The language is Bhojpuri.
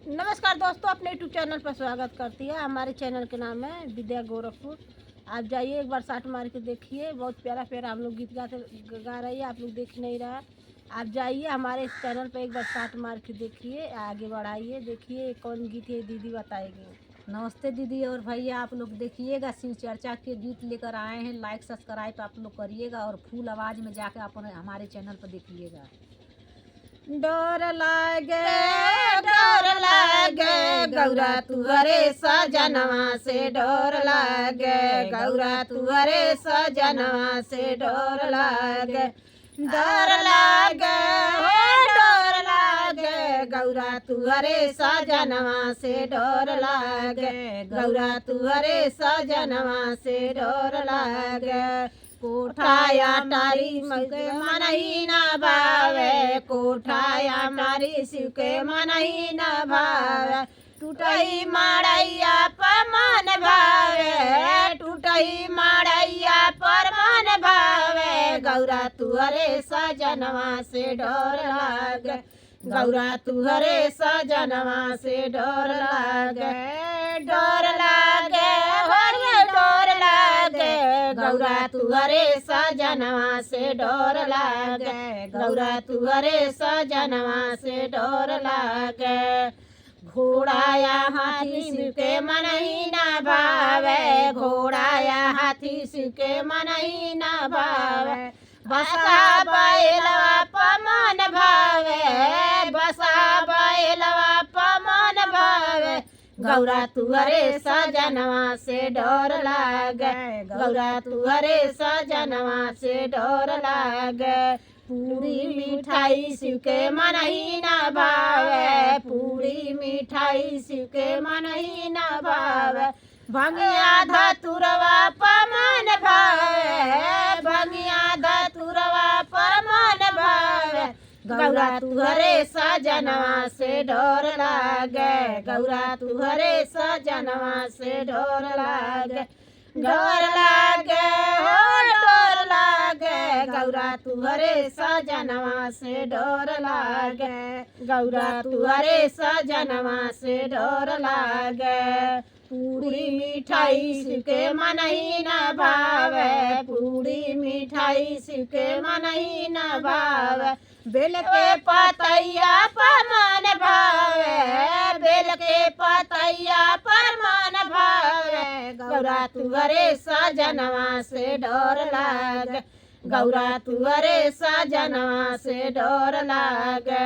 नमस्कार दोस्तों, अपने यूट्यूब चैनल पर स्वागत करती है। हमारे चैनल के नाम है विद्या गोरखपुर। आप जाइए, एक बार साट मार के देखिए। बहुत प्यारा प्यारा हम लोग गीत गा रही है, आप लोग देख नहीं रहा। आप जाइए हमारे इस चैनल पर एक बार साट मार के देखिए, आगे बढ़ाइए, देखिए कौन गीत है, दीदी बताएगी। नमस्ते दीदी और भैया, आप लोग देखिएगा शिव चर्चा के गीत लेकर आए हैं। लाइक सब्सक्राइब आप लोग करिएगा और फुल आवाज़ में जाकर अपने हमारे चैनल पर देखिएगा। डर लागे गौरा तुहरे सजनवा से, डर लागे गौरा तुहरे सजनवा से, डर लागे डर लागे डर लागे गौरा तुहरे सजनवा से, डर लागे गौरा तुहरे सजनवा से, डर लागे। कोठाया टारी के मनही न भावे, कोठाया टारी शिव के मनही न भावे। टूटही माड़ैया पर मन भावे, टूटही माड़ैया पर मन भावे। गौरा तुहरे सजनवा से, डर लागे गौरा तुहरे सजनवा से, डर लागे डर लागे डर लागे गौरा तुहरे सजनवा से, डर लागे गौरा तुहरे सजनवा से, डर लागे। घोड़ाया हाथी शिव के मनही न भावे, घोड़ाया हाथी शिव के मनही न भावे। बसा बैलवा पमन भावे, बसा बैलवा पमन भावे। गौरा तुहरे सजनवा से, डर लागे गौरा तुहरे सजनवा से, डर लागे। पूरी मिठाई शिव के मनही न भावे, पूरी मिठाई शिव के मनही न भावे। भंगिया धतुरवा पमन भावे, भंगिया धतुरवा पमन भावे। गौरा तुहरे सजनवा से, डर लागे गौरा तुहरे सजनवा से, डर लागे डर लागे डर लागे गौरा तुहरे सजनवा से, डर लागे गौरा तुहरे सजनवा से, डर लागे। पूरी मिठाई शिव के मनही न भावे, पूरी मिठाई शिव के मनही न भावे। बेल के पतैया पर मन भावे, बेल के पतैया पर मन भावे। गौरा तुहरे सजनवा से, डर लागे गौरा तुहरे सजनवा से, डर लागे।